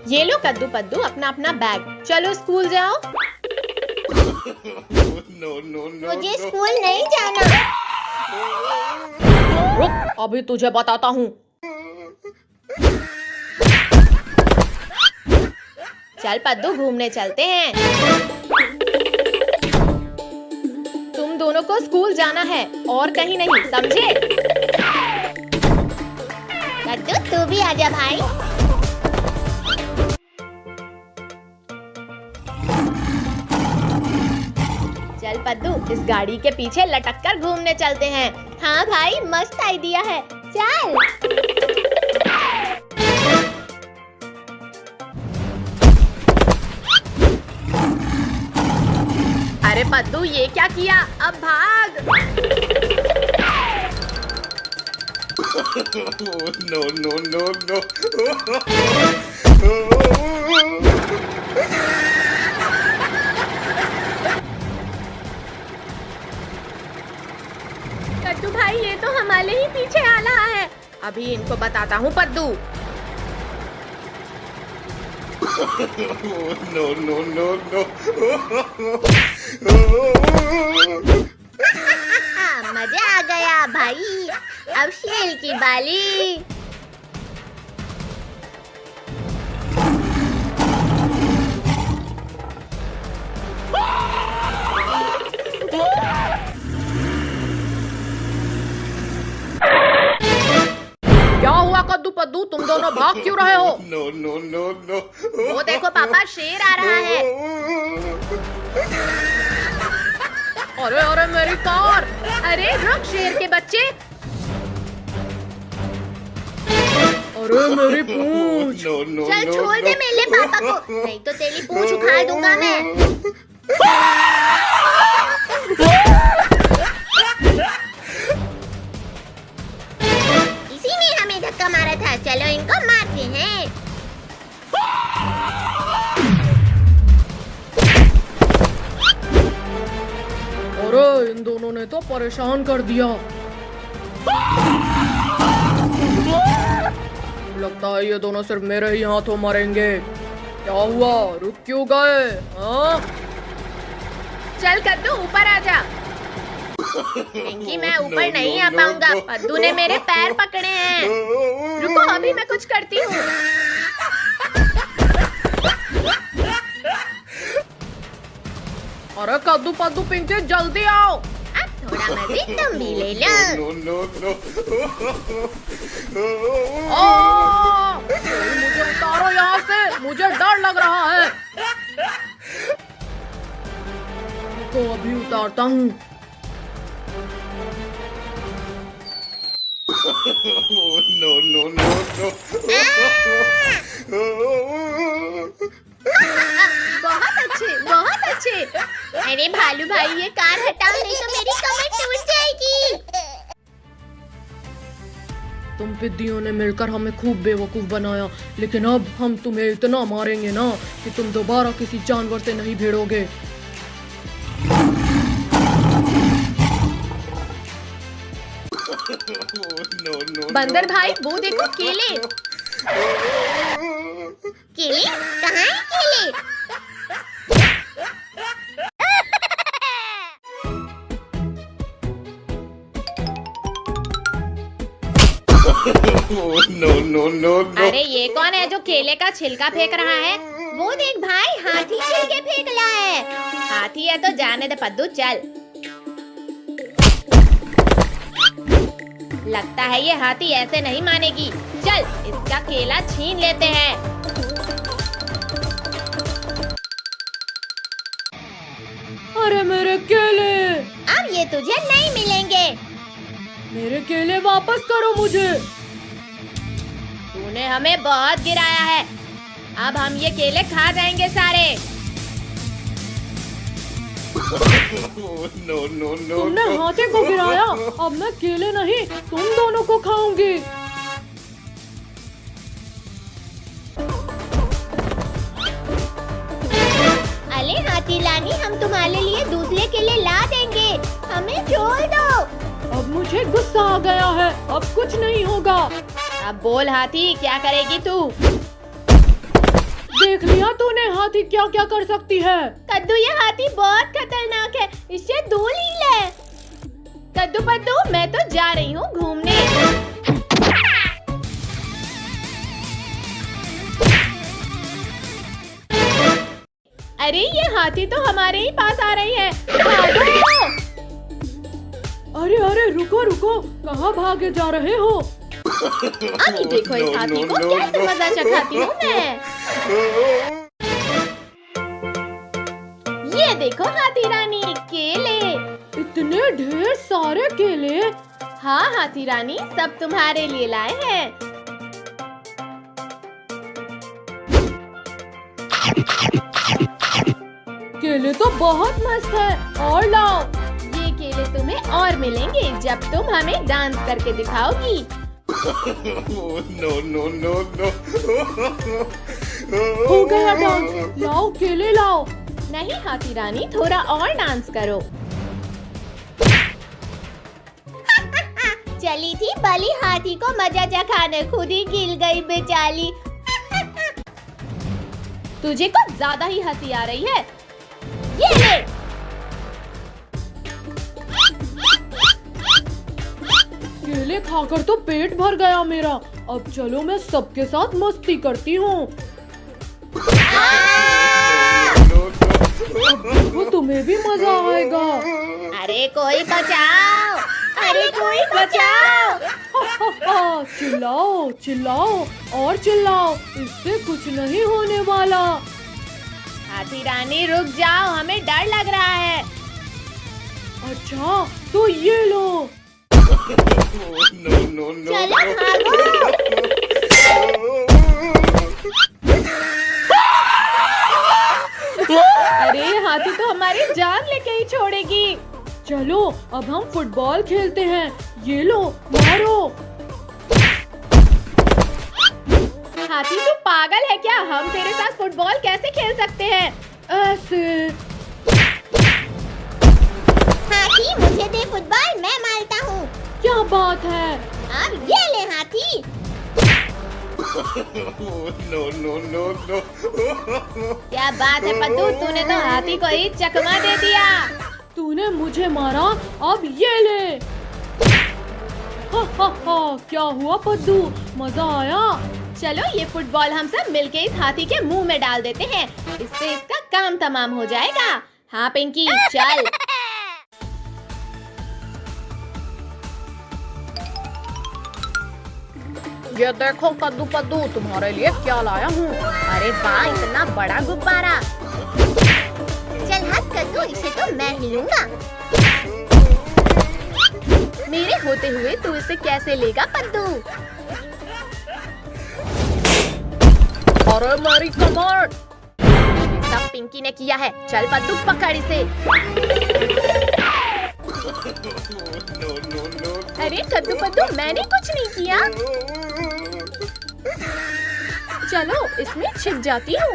ये लो कद्दू पद्दू अपना अपना बैग, चलो स्कूल जाओ। मुझे स्कूल नहीं जाना। रुक, अभी तुझे बताता हूँ। चल पद्दू घूमने चलते हैं। तुम दोनों को स्कूल जाना है और कहीं नहीं, समझे? कद्दू तू भी आजा भाई। चल पद्दू इस गाड़ी के पीछे लटक कर घूमने चलते हैं। हाँ भाई मस्त आइडिया है, चल। अरे पद्दू ये क्या किया, अब भाग। No, no, no, no. कद्दू भाई ये तो हमारे ही पीछे आ रहा है, अभी इनको बताता हूँ पद्दू। No, no, no, no. मजा आ गया भाई, अब शेर की बाली। क्या हुआ कद्दू पद्दू, तुम दोनों भाग क्यों रहे हो? No, no, no, no. वो देखो पापा, शेर आ रहा है। अरे अरे मेरी कार, अरे रुक शेर के बच्चे। अरे मेरी पूंछ। No, no, चल no, छोड़ दे मेरे पापा को, नहीं तो तेरी पूंछ उखाड़ दूंगा मैं। इसी ने हमें धक्का मारा था, चलो इनको मारते हैं। अरे इन दोनों ने तो परेशान कर दिया। लगता है ये दोनों सिर्फ मेरे ही हाथों मरेंगे। क्या हुआ, रुक क्यों गए? हाँ? चल कद्दू ऊपर आ जा। पिंकी मैं ऊपर नहीं आ पाऊंगा, पद्दू ने मेरे पैर पकड़े हैं। रुको अभी मैं कुछ करती हूँ। अरे कद्दू पद्दू पिंकी जल्दी आओ। अब थोड़ा मजे तुम भी ले लो। no, no, no. मुझे उतारो यहाँ से, मुझे डर लग रहा है। तो अभी उतारता हूँ। No, no, no, no. बहुत अच्छे, बहुत अच्छे। अरे भालू भाई ये कार हटाओ, नहीं तो मेरी कमर टूट जाएगी। तुम पिद्दियों ने मिलकर हमें खूब बेवकूफ बनाया, लेकिन अब हम तुम्हें इतना मारेंगे ना कि तुम दोबारा किसी जानवर से नहीं भिड़ोगे। No, no, बंदर भाई वो देखो केले। केले कहाँ है केले? no, no, no, no. अरे ये कौन है जो केले का छिलका फेंक रहा है? वो देख भाई, हाथी छिलके फेंक रहा है। हाथी है तो जाने दे पद्दू, चल। लगता है ये हाथी ऐसे नहीं मानेगी। चल इसका केला छीन लेते हैं। अरे मेरे केले, अब ये तुझे नहीं मिलेंगे। मेरे केले वापस करो मुझे। तूने हमें बहुत गिराया है, अब हम ये केले खा जाएंगे सारे। No, no, no. तुमने हाथी को गिराया, अब मैं केले नहीं तुम दोनों को खाऊंगी। अरे हाथी लानी, हम तुम्हारे लिए दूसरे केले ला देंगे, हमें छोड़ दो। अब मुझे गुस्सा आ गया है, अब कुछ नहीं होगा। अब बोल हाथी, क्या करेगी तू? देख लिया तूने हाथी क्या क्या कर सकती है। कद्दू ये हाथी बहुत खतरनाक है, इससे दूर ही ले। कद्दू पद्दू मैं तो जा रही हूँ घूमने। अरे ये हाथी तो हमारे ही पास आ रही है, भागो! अरे अरे रुको रुको, कहाँ भागे जा रहे हो? अभी देखो इस हाथी को कैसे मजा चखाती हूँ मैं। ये देखो हाथी रानी, केले। इतने ढेर सारे केले। हाँ हाथी रानी, सब तुम्हारे लिए लाए हैं। केले तो बहुत मस्त है, और लाओ। ये केले तुम्हें और मिलेंगे जब तुम हमें डांस करके दिखाओगी। No, no, no, no. हो गया डांस, लाओ केले लाओ। नहीं हाथी रानी, थोड़ा और डांस करो। चली थी बली हाथी को मजा चखाने, खुद ही गिर गई बेचारी। तुझे कुछ ज्यादा ही हंसी आ रही है। ये ले। केले खाकर तो पेट भर गया मेरा। अब चलो मैं सबके साथ मस्ती करती हूँ। वो तुम्हें भी मजा आएगा। अरे कोई बचाओ, अरे कोई बचाओ। चिल्लाओ चिल्लाओ और चिल्लाओ, इससे कुछ नहीं होने वाला। हाथी रानी रुक जाओ, हमें डर लग रहा है। अच्छा तो ये लो। No, no, no. चलो भागो। अरे हाथी तो हमारी जान लेके ही छोड़ेगी। चलो अब हम फुटबॉल खेलते हैं। ये लो मारो। हाथी तू पागल है क्या? हम तेरे साथ फुटबॉल कैसे खेल सकते हैं? ऐसे। हाथी मुझे दे फुटबॉल, मैं मारता हूँ। क्या बात है? अब ये ले हाथी। No, no, no, no. क्या बात है पद्दू, तूने तो हाथी को ही चकमा दे दिया। तूने मुझे मारा, अब ये ले। हा हा हा, क्या हुआ पद्दू, मजा आया? चलो ये फुटबॉल हम सब मिलके इस हाथी के मुंह में डाल देते हैं, इससे इसका काम तमाम हो जाएगा। हाँ पिंकी चल। ये देखो कद्दू पद्दू, तुम्हारे लिए क्या लाया हूँ। अरे वाह, इतना बड़ा गुब्बारा। चल हट कद्दू, इसे तो मैं ही लूंगा। मेरे होते हुए तू इसे कैसे लेगा पद्दू? अरे मेरी कमर। सब पिंकी ने किया है। चल पद्दू पकड़ इसे। No, no, no. अरे कद्दू पद्दू, मैंने कुछ नहीं किया। चलो इसमें छिप जाती हूँ।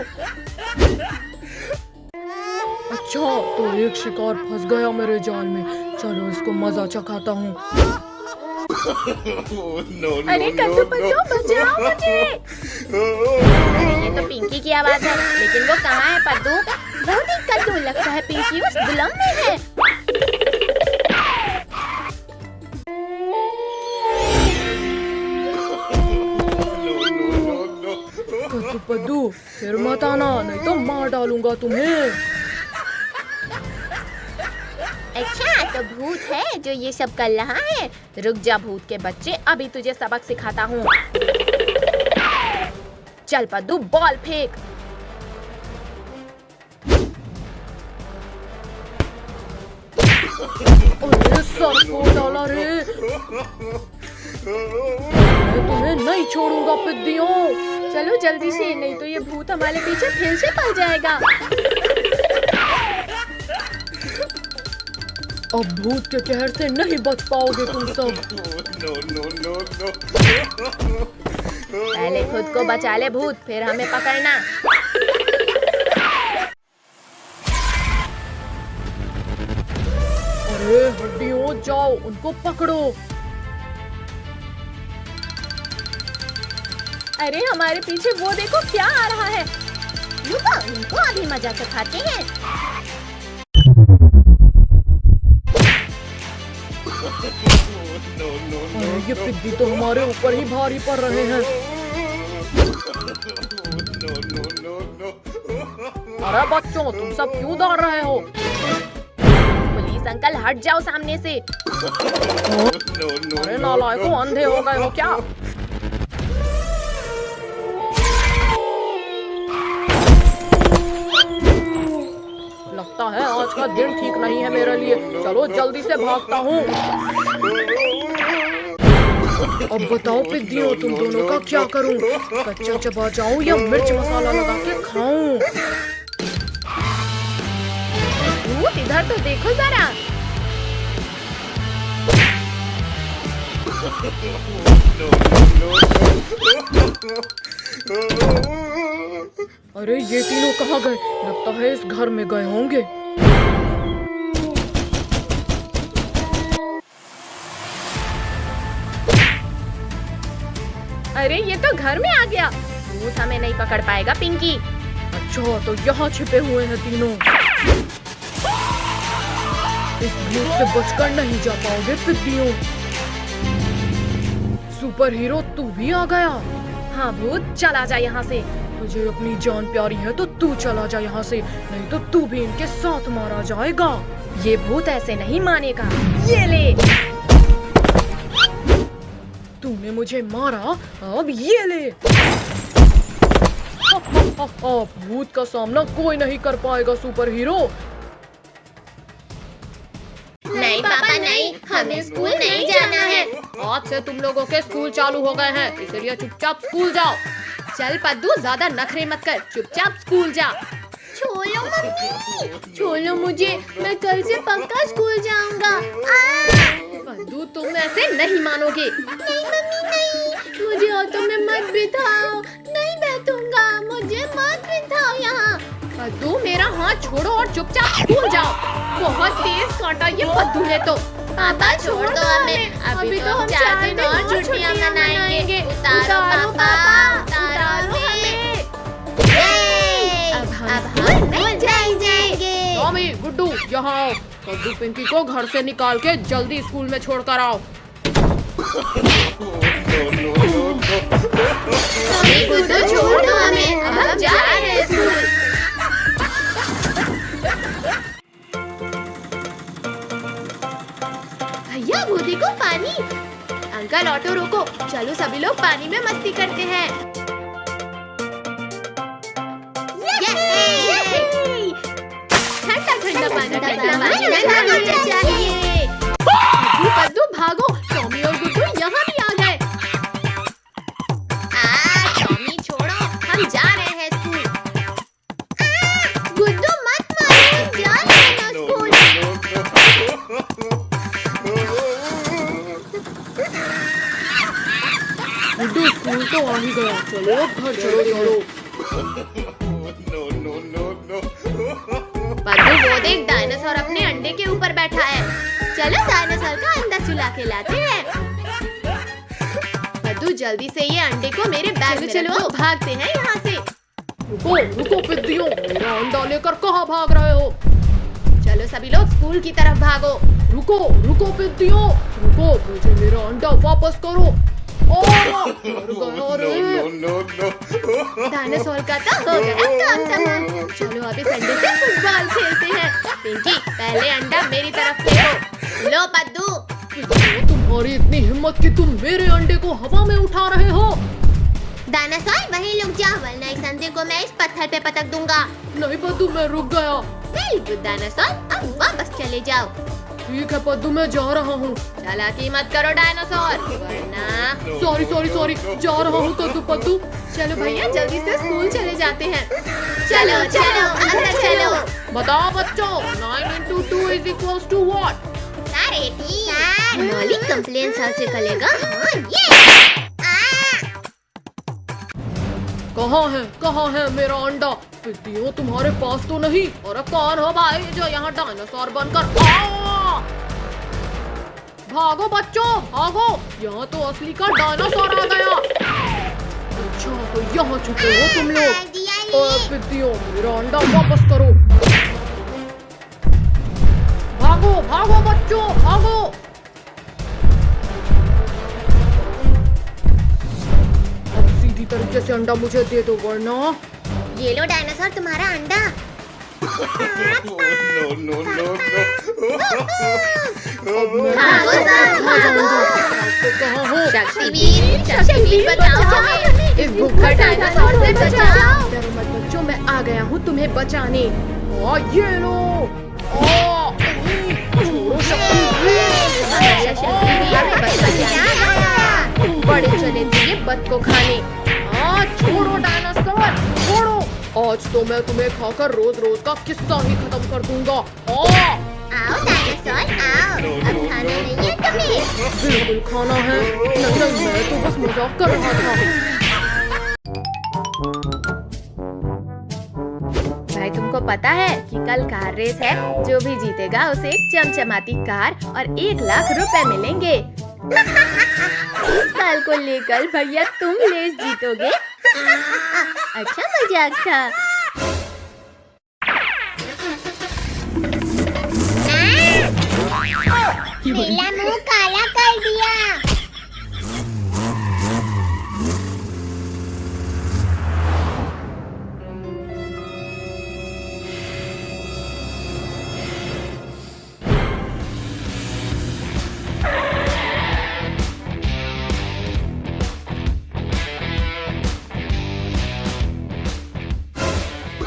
अच्छा तो एक शिकार फंस गया मेरे जाल में। चलो इसको मजा चखाता हूँ। No, अरे no, कद्दू no, पद्दू बचाओ मुझे। ये तो पिंकी की आवाज है, लेकिन वो कहाँ है पद्दू? वो देख कद्दू, लगता है पिंकी उस दुलम में है। कद्दू पद्दू फिर मत आना, नहीं तो मार डालूंगा तुम्हें। अच्छा तो भूत है जो ये सब कर रहा है। रुक जा भूत के बच्चे, अभी तुझे सबक सिखाता हूँ। चल पद्दू बॉल फेंक। अरे सर को डाला रे। मैं तुम्हें नहीं छोड़ूंगा पिद्दियों। चलो जल्दी से, नहीं तो ये भूत हमारे पीछे फिर से पड़ जाएगा। अब भूत के कहर से नहीं बच पाओगे तुम सब। No, no, no, no. पहले खुद को बचा ले भूत, फिर हमें पकड़ना। अरे हड्डियों जाओ, उनको पकड़ो। अरे हमारे पीछे वो देखो क्या आ रहा है। रुको, इनको अभी मजा सिखाते हैं। No, no, no, ये पिद्दी तो हमारे ऊपर ही भारी पड़ रहे हैं। no, no, no, no. अरे बच्चों, तुम सब क्यों दौड़ रहे हो? पुलिस अंकल हट जाओ सामने से। No, no, अरे no, नालायकों, no. अंधे हो गए हो क्या? लगता है आज का दिन ठीक नहीं है मेरे लिए। चलो जल्दी से भागता हूँ। अब बताओ पिद्दियों, तुम दोनों का क्या करूं? कच्चा चबा जाऊं या मिर्च मसाला लगा के खाऊं? भूत, इधर तो देखो जरा। अरे ये तीनों कहाँ गए? लगता है इस घर में गए होंगे। अरे ये तो घर में आ गया। भूत हमें नहीं पकड़ पाएगा पिंकी। अच्छा, तो यहाँ छिपे हुए हैं तीनों। इस भूत से बचकर नहीं जा पाओगे पिद्दियों। सुपर हीरो, तू भी आ गया? हाँ भूत, चला जा यहाँ से। तुझे अपनी जान प्यारी है तो तू चला जा यहाँ से, नहीं तो तू भी इनके साथ मारा जाएगा। ये भूत ऐसे नहीं मानेगा। ये ले। तूने मुझे मारा, अब ये ले। भूत का सामना कोई नहीं कर पाएगा सुपर हीरो। नहीं पापा नहीं, हमें स्कूल नहीं जाना है। आज से तुम लोगों के स्कूल चालू हो गए हैं, इसलिए चुपचाप स्कूल जाओ। चल पद्दू, ज्यादा नखरे मत कर, चुपचाप स्कूल जा। छोड़ो मम्मी, छोड़ो मुझे, मैं कल से पक्का स्कूल जाऊंगा। पद्दू, तुम ऐसे नहीं मानोगे। नहीं मम्मी नहीं, मुझे ऑटो में मत बिठाओ। नहीं बैठूंगा, मुझे मत बिठाओ यहाँ। पद्दू, मेरा हाथ छोड़ो और चुपचाप स्कूल जाओ। बहुत तेज काटा ये पद्दू ने तो। पापा छोड़ दो हमें, अभी तो हम 4 दिन और छुट्टियां मनाएंगे। उतारो पापा, उतारो हमें। अब हम स्कूल जाएंगे। टॉमी, गुड्डू, यहाँ आओ। पद्दू पिंकी को घर से निकाल के जल्दी स्कूल में छोड़कर आओ। टॉमी, गुड्डू छोड़ दो हमें, अब हम जा रहे हैं स्कूल। भैया, वो देखो पानी। अंकल, ऑटो रोको, चलो सभी लोग पानी में मस्ती करते हैं। ठंडा ठंडा पानी लगना चाहिए। पद्दू भागो, टॉमी और गुड्डू यहाँ भी आ गए। टॉमी छोड़ो, हम जा रहे हैं स्कूल। गुड्डू मत मारो, जा रहे हैं स्कूल। गुड्डू, स्कूल तो आ ही गया। चलो घर चलो। No, no, no, no. पद्दू, वो देख, डायनासोर अपने अंडे के ऊपर बैठा है। चलो डायनासोर का अंडा चुला के लाते हैं। पद्दू, जल्दी से ये अंडे को मेरे बैग में चलो, भागते हैं यहाँ से। रुको रुको पिद्दियों, मेरा अंडा लेकर कहाँ भाग रहे हो? चलो सभी लोग स्कूल की तरफ भागो। रुको रुको पिद्दियों, रुको, मुझे मेरा अंडा वापस करो। मर गया रे। No, no, no. डायनासोर का तो हो गया काम तमाम। चलो अभी अंडे से फुटबॉल खेलते हैं। पिंकी, पहले अंडा मेरी तरफ फेंको। लो पद्दू। पिद्दियों, तुम्हारी इतनी हिम्मत कि तुम मेरे अंडे को हवा में उठा रहे हो? डायनासोर, वहीं रुक जा, वरना इस अंडे को मैं इस पत्थर पे पटक दूंगा। नहीं पद्दू, मैं रुक गया। वेरी गुड डायनासोर, अब वापस चले जाओ। ठीक है पद्दू, मैं जा रहा हूँ। चालाकी मत करो डायनासोर, वरना। सॉरी, जा रहा हूँ पद्दू। चलो भैया, जल्दी से स्कूल चले जाते हैं। चलो चलो अंदर चलो। बताओ बच्चों, 9 into 2 is equals to what? अरे तीन। मौलिक कंप्लेन सर से करेगा। हाँ, ये। कहाँ है मेरा अंडा? पिद्दियों, तुम्हारे पास तो नहीं। और कौन हो भाई जो यहाँ डायनासोर बनकर भागो बच्चों, भागो, यहाँ तो असली का डायनासोर आ गया। अच्छा, तो यहाँ छुपे हो तुम लोग। मम्मी। पितियों, मेरा अंडा वापस करो। भागो भागो बच्चों, भागो। अब सीधी तरीके से अंडा मुझे दे दो, वरना ये लो डायनासोर तुम्हारा अंडा। No, no, no, no. अब मैं भागो सर, कहाँ जाऊंगा? तो कहाँ हो? शक्तिवीर बचाओ हमें। इस भूखे डायनासोर से बचाओ। डरो मत बच्चों, मैं आ गया हूँ तुम्हें बचाने। ये लो। छोड़ो शक्तिवीर। हमें बचाओ। बड़े चले थे ये बद को खाने। छोड़ो डायनासोर, छोड़ो। आज तो मैं तुम्हें खाकर रोज रोज का किस्सा ही खत्म कर दूंगा। आओ डायनासोर आओ, अब खाना नहीं है तुम्हें। बिल्कुल खाना है। नहीं, मैं तो बस मजाक कर रहा था। भाई तुमको पता है कि कल कार रेस है। जो भी जीतेगा उसे एक चमचमाती कार और 1 लाख रुपए मिलेंगे। इस साल को लेकर भैया तुम रेस जीतोगे। अच्छा मजाक था। मेरा मुंह काला कर दिया।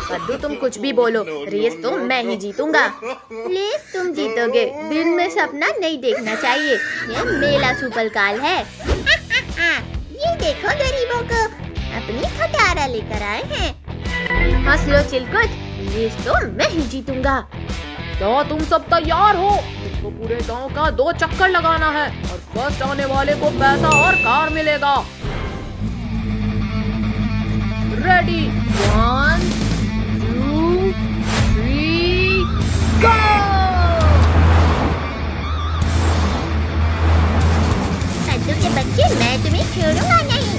कद्दू तुम कुछ भी बोलो, रेस तो मैं ही जीतूंगा। रेस तुम जीतोगे। दिन में सपना नहीं देखना चाहिए। ये मेला सुपर काल है। ये देखो गरीबों को अपनी खटारा लेकर आए हैं। हंस लो चिलकुट, रेस तो मैं ही जीतूंगा। क्या तुम सब तैयार हो? तुमको पूरे गांव का 2 चक्कर लगाना है और फर्स्ट आने वाले को पैसा और कार मिलेगा। रेडी, 1 2 3 गो। कद्दू के बच्चे, मैं तुम्हें छोड़ूंगा नहीं।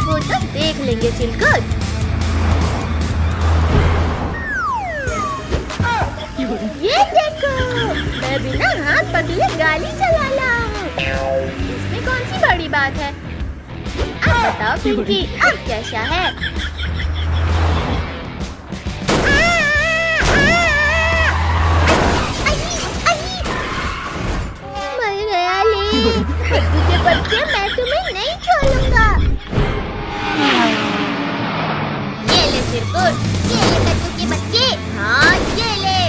वो तो देख लेंगे चिलकुट। ये देखो, मैं बिना हाथ पकड़े गाड़ी चला रहा हूँ। इसमें कौन सी बड़ी बात है? अब बताओ पिंकी, अब कैसा है? मर गया ले। कद्दू के बच्चे, मैं तुम्हें नहीं छोड़ूंगा। ये ले चिरकुट, ये ले कद्दू के बच्चे। हाँ ये ले।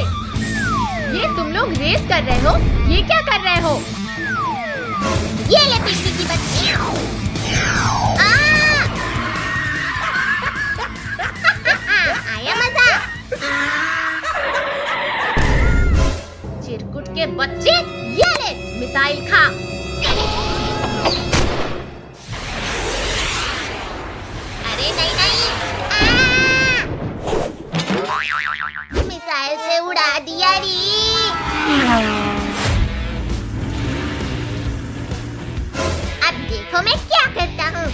ये तुम लोग रेस कर रहे हो? ये क्या कर रहे हो? ये ले पिंकी की बच्ची। आया मजा। चिरकुट के बच्चे, ये ले मिसाइल खा। अरे नहीं नहीं। मिसाइल से उड़ा दिया री। अब देखो मैं क्या करता हूँ।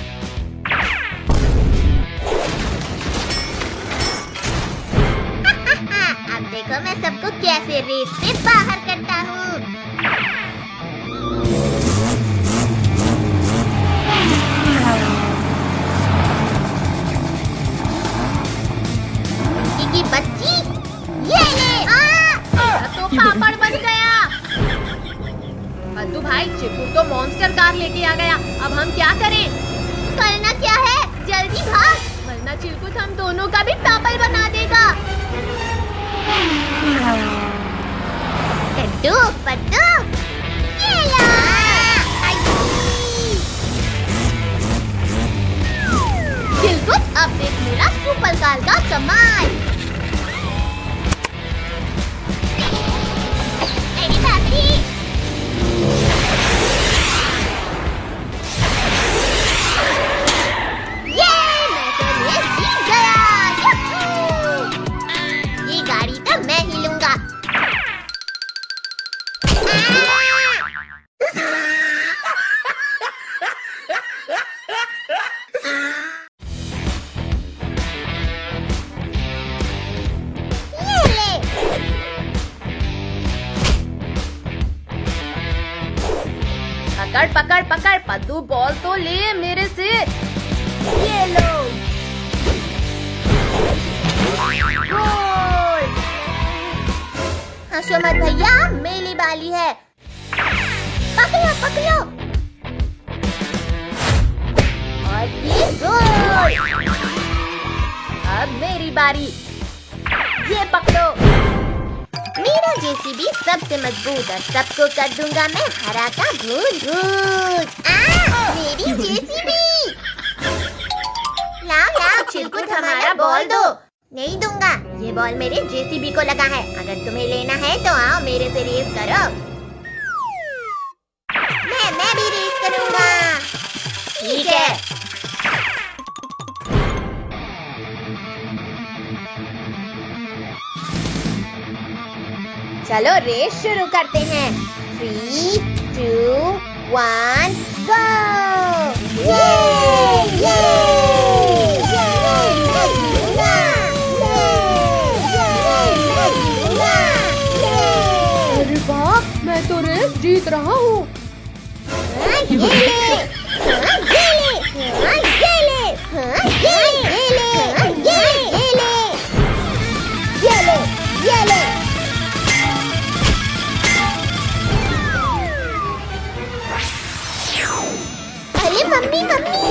अब देखो मैं सबको कैसे रेस से बाहर करता हूँ। की बच्ची, ये ले। तो पापड़ बन गया। कद्दू भाई, चिरकुट तो मॉन्स्टर कार लेके आ गया। अब हम क्या करें? करना क्या है? जल्दी भाग, वरना चिरकुट हम दोनों का भी पापड़ बना देगा। कद्दू पद्दू, ये लो। चिलकुट, अब देख मेरा सुपर कार का कमाल। अरे बाप रे। ये मैं तो ये जीत गया। यूहू! ये गाड़ी तो मैं ही लूंगा। पकड़ पकड़ पद्दू, बॉल तो ले मेरे से। ये लो गोल। हंसो मत भैया, मेरी बारी है। पकड़ो पकड़ो। और ये गोल। अब मेरी बारी, ये पकड़ो। मेरा जेसीबी सबसे मजबूत और सबको कर दूंगा मैं हरा का भूत भूत। मेरी जेसीबी। लाओ लाओ चिलकुट, हमारा बॉल दो। नहीं दूंगा, ये बॉल मेरे जेसीबी को लगा है। अगर तुम्हें लेना है तो आओ मेरे से रेस करो। मैं भी रेस करूंगा। ठीक है। चलो रेस शुरू करते हैं। 3, 2, 1, गो! ये! ये! ये! मैं जीतूंगा! मैं जीतूंगा! अरे वाह, मैं तो रेस जीत रहा हूँ। ये ले! ये ले! ये ले! ये ले! ये ले! ये ले! मम्मी मम्मी,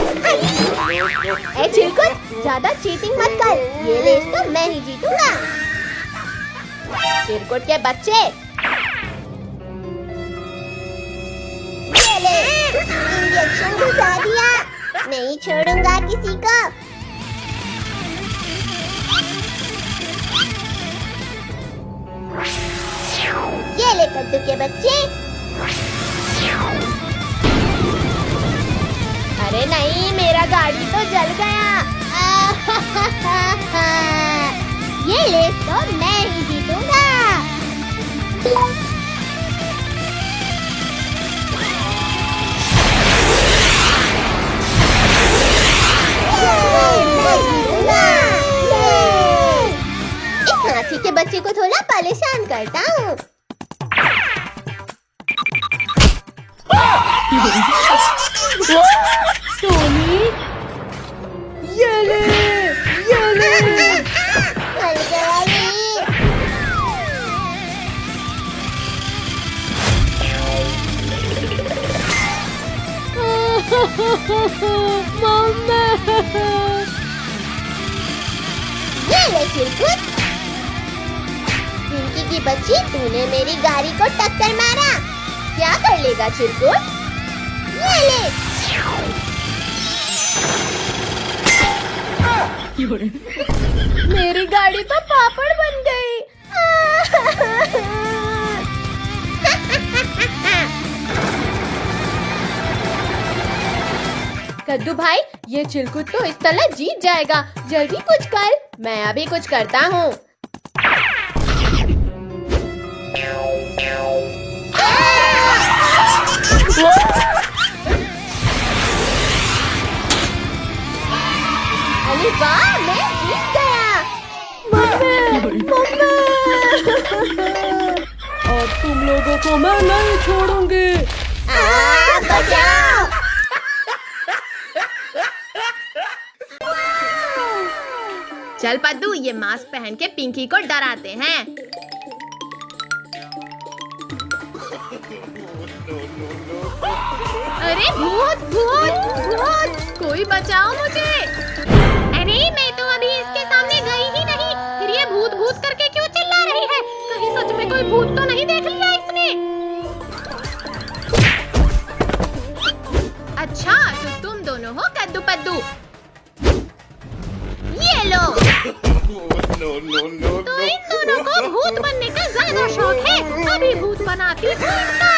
ए चिलकुट, ज्यादा चीटिंग मत कर। ये रेस तो मैं ही जीतूंगा। चिलकुट के बच्चे, ये ले, इंजेक्शन घुसा दिया। नहीं छोड़ूंगा किसी को। ये ले कद्दू के बच्चे। अरे नहीं, मेरा गाड़ी तो जल गया। ये रेस तो मैं ही जीतूंगा। इस हाथी के बच्चे को थोड़ा परेशान करता हूँ। टोनी, ये ले, ये ले। मर गया ये। मम्मा। ये ले चिलकुट। पिंकी की बच्ची, तूने मेरी गाड़ी को टक्कर मारा। क्या कर लेगा चिलकुट? ये ले। मेरी गाड़ी तो पापड़ बन गई। कद्दू भाई, ये चिलकुट तो इस तरह जीत जाएगा। जल्दी कुछ कर, मैं अभी कुछ करता हूँ। अरे वाह, मैं जीत गया। मम्मी, और तुम लोगों को मैं नहीं छोड़ूंगी। बचाओ। चल पद्दू, ये मास्क पहन के पिंकी को डराते हैं। अरे भूत भूत भूत, कोई बचाओ मुझे। अरे मैं तो अभी इसके सामने गई ही नहीं, फिर ये भूत भूत करके क्यों चिल्ला रही है? कहीं सच में कोई भूत तो नहीं देख लिया इसने? अच्छा, तो तुम दोनों हो कद्दू पद्दू। ये लो। No, तो इन दोनों को भूत बनने का ज्यादा शौक है। अभी भूत बनाती हूँ इनका।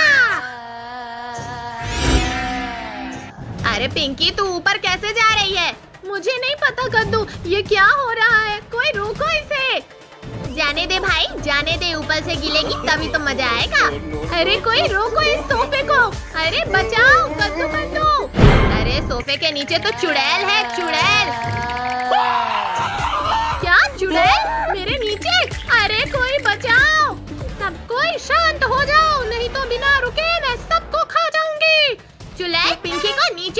अरे पिंकी, तू ऊपर कैसे जा रही है? मुझे नहीं पता कद्दू, ये क्या हो रहा है? कोई रोको इसे। जाने दे भाई, जाने दे। ऊपर से गिलेगी तभी तो मजा आएगा। अरे कोई रोको इस सोफे को। अरे बचाओ कद्दू कद्दू। अरे सोफे के नीचे तो चुड़ैल है, चुड़ैल। क्या चुड़ैल मेरे नीचे? अरे कोई बचाओ। सब कोई शांत हो जाओ, नहीं तो बिना रुके मैं सबको खा जाऊंगी।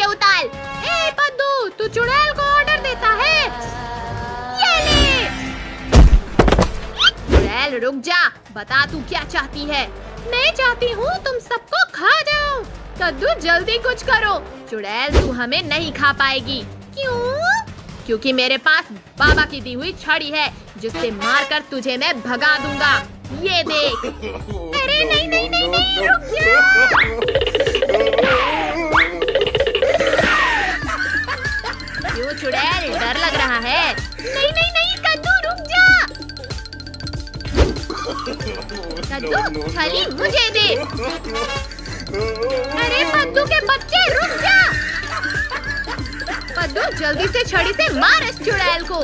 नीचे उतार। ए पद्दू, तू चुड़ैल को ऑर्डर देता है? ये ले। चुड़ैल रुक जा, बता तू क्या चाहती है? मैं चाहती हूँ तुम सबको खा जाऊं। कद्दू जल्दी कुछ करो। चुड़ैल तू हमें नहीं खा पाएगी। क्यों? क्योंकि मेरे पास बाबा की दी हुई छड़ी है, जिससे मारकर तुझे मैं भगा दूंगा। ये देख। अरे नहीं नहीं नहीं नहीं, रुक जा। क्यों चुड़ैल, डर लग रहा है? नहीं नहीं नहीं कद्दू, रुक जा। कद्दू छड़ी मुझे दे। अरे पद्दू के बच्चे, रुक जा। पद्दू जल्दी से छड़ी से मार इस चुड़ैल को।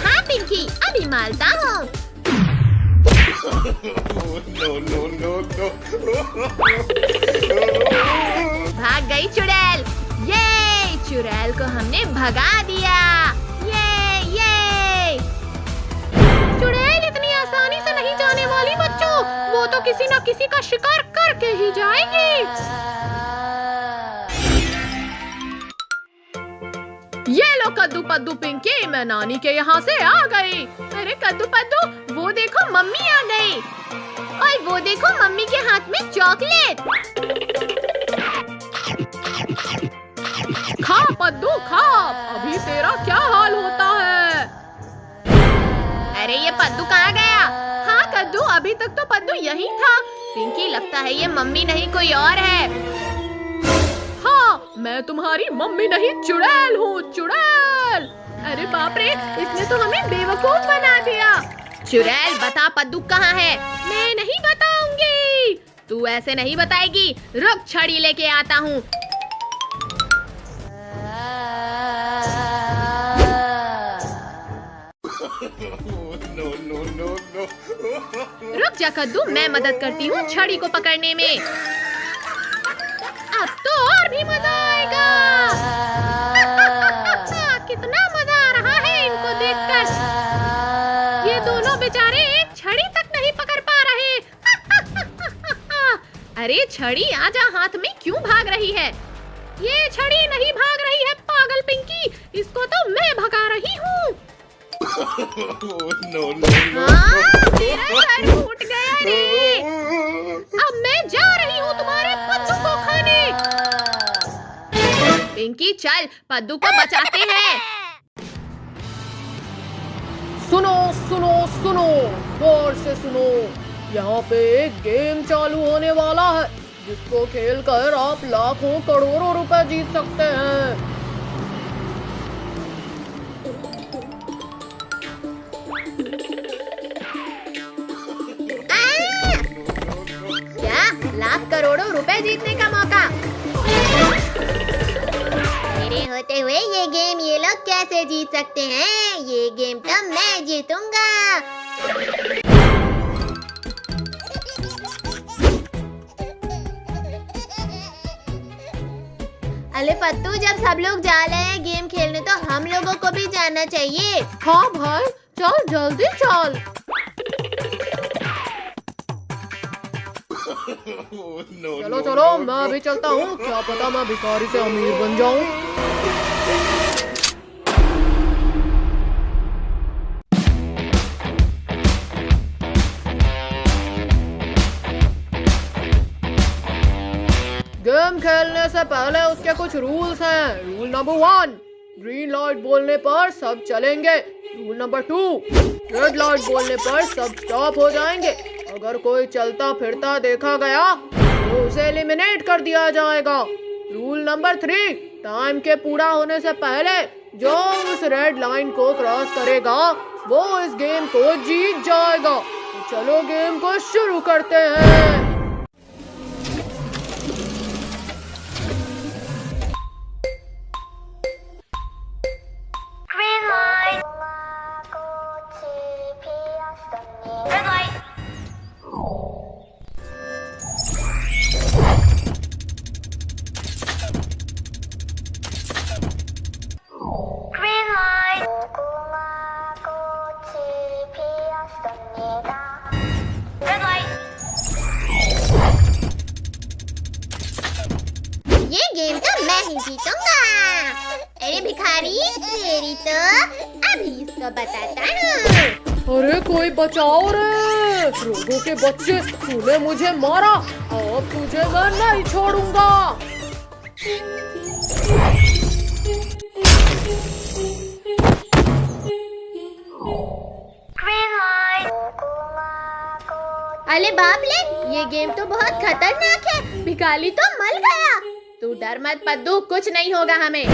हाँ पिंकी, अभी मारता हूँ। भाग गई चुड़ैल। ये चुड़ैल को हमने भगा दिया। ये चुड़ैल इतनी आसानी से नहीं जाने वाली बच्चों, वो तो किसी न किसी का शिकार करके ही जाएगी। ये लो कद्दू पद्दू पिंकी, मैं नानी के यहाँ से आ गई। अरे कद्दू पद्दू, वो देखो मम्मी आ गई। और वो देखो मम्मी के हाथ में चॉकलेट। खा पद्दू खा, अभी तेरा क्या हाल होता है? अरे ये पद्दू कहाँ गया? हाँ कद्दू, अभी तक तो पद्दू यहीं था। पिंकी लगता है ये मम्मी नहीं कोई और है। हाँ, मैं तुम्हारी मम्मी नहीं, चुड़ैल हूँ, चुड़ैल। अरे बाप रे, इसने तो हमें बेवकूफ बना दिया। चुड़ैल बता पद्दू कहाँ है? मैं नहीं बताऊंगी। तू ऐसे नहीं बताएगी। रुक, छड़ी लेके आता हूँ। रुक जा कद्दू, मैं मदद करती हूँ छड़ी को पकड़ने में। अब तो और भी मजा आएगा। कितना मजा आ रहा है इनको देखकर। ये दोनों बेचारे एक छड़ी तक नहीं पकड़ पा रहे। अरे छड़ी आजा, हाथ में क्यों भाग रही है? ये छड़ी नहीं भाग रही है पागल पिंकी, इसको तो मैं भगा रही हूँ। तेरा सर फूट गया रे। अब मैं जा रही हूँ तुम्हारे पद्दू को खाने। पिंकी चल, पद्दू को बचाते हैं। सुनो सुनो सुनो, गौर से सुनो। यहाँ पे एक गेम चालू होने वाला है, जिसको खेलकर आप लाखों करोड़ों रुपए जीत सकते हैं। क्या? लाख करोड़ों रुपए जीतने का मौका? मेरे होते हुए ये गेम ये लोग कैसे जीत सकते हैं? ये गेम तो मैं जीतूंगा। अरे पत्तू, जब सब लोग जा रहे हैं गेम खेलने, तो हम लोगों को भी जाना चाहिए। हाँ भाई, चल जल्दी चल। चलो चलो, मैं भी चलता हूँ, क्या पता मैं भिखारी से अमीर बन जाऊँ। गेम खेलने से पहले उसके कुछ रूल्स हैं। रूल नंबर 1, ग्रीन लाइट बोलने पर सब चलेंगे। रूल नंबर 2, रेड लाइट बोलने पर सब स्टॉप हो जाएंगे। अगर कोई चलता फिरता देखा गया तो उसे एलिमिनेट कर दिया जाएगा। रूल नंबर 3, टाइम के पूरा होने से पहले जो उस रेड लाइन को क्रॉस करेगा वो इस गेम को जीत जाएगा। तो चलो गेम को शुरू करते हैं। अरे भिखारी, तेरी तो अभी इसको बताता हूँ। अरे कोई बचाओ रे, रोगों के बच्चे, तूने मुझे मारा, अब तुझे मैं नहीं छोड़ूंगा। अरे बाप ले, ये गेम तो बहुत खतरनाक है। भिखारी तो मर गया। तू डर मत पद्दू, कुछ नहीं होगा हमें।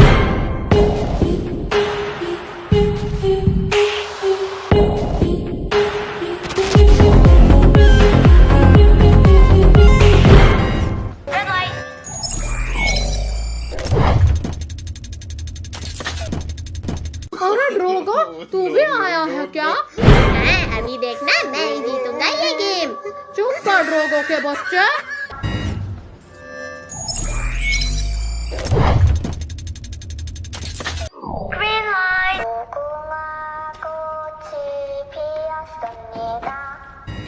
अरे ड्रोगो, तू भी आया है क्या? हाँ, अभी देखना मैं ही जीतूंगा ये गेम। चुप कर ड्रोगो के बच्चे।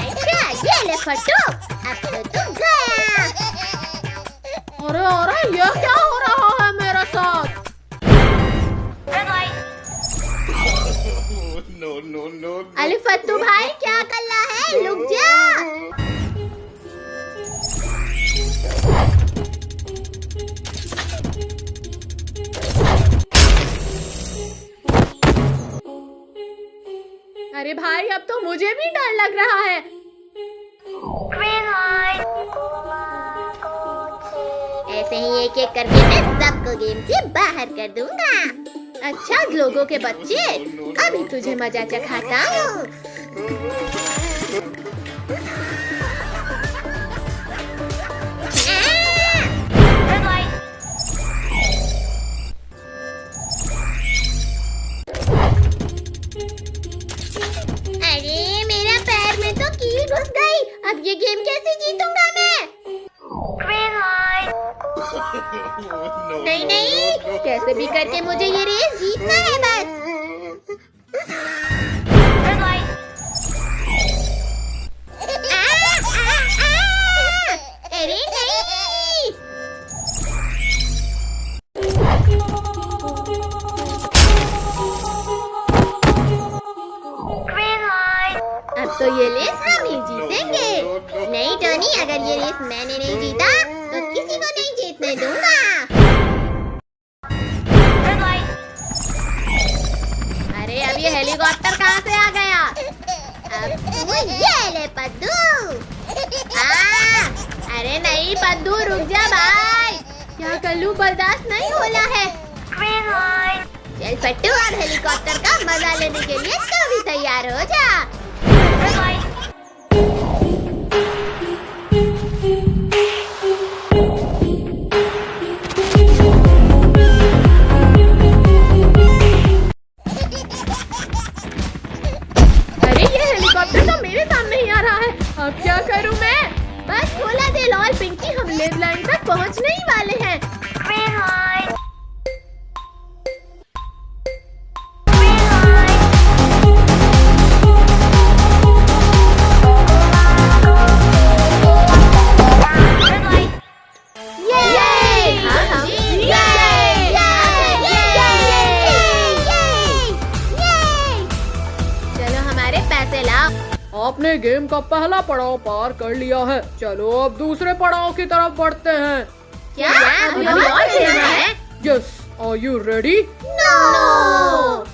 अच्छा, ये ले फट्टू, अब तो तुम गया। अरे ये क्या हो रहा है मेरे साथ? No, no, no, no. Ali फट्टू भाई, क्या कर रहा है? रुक जा। अरे भाई, अब तो मुझे भी डर लग रहा है। ऐसे ही एक एक करके मैं सबको गेम से बाहर कर दूंगा। अच्छा लोगों के बच्चे, अभी तुझे मजा चखाता हूँ। अरे मेरा पैर में तो कील घुस गई। अब ये गेम कैसे जीतूंगा मैं? नहीं नहीं, कैसे भी करके मुझे ये रेस जीतना है बस। अरे नहीं। अब तो ये रेस हम ही जीतेंगे। नहीं टोनी, अगर ये रेस मैंने नहीं जीता तो किसी को नहीं जीतने दूंगा। अरे अब ये हेलीकॉप्टर कहाँ से आ गया? अब तू ये ले पद्दू। अरे नहीं पद्दू, रुक जा भाई। क्या कर लूं, बर्दाश्त नहीं हो रहा है। चल पट्टू, अब हेलीकॉप्टर का मजा लेने के लिए तू भी तैयार हो जा। अरे ये हेलीकॉप्टर तो मेरे सामने ही आ रहा है। अब क्या करूं मैं? बस थोड़ा देर और पिंकी, हम लेव लाइन तक पहुंचने ही वाले हैं। आपने गेम का पहला पड़ाव पार कर लिया है। चलो अब दूसरे पड़ाव की तरफ बढ़ते हैं। क्या? अभी और खेलना है? Yes, are you ready? No.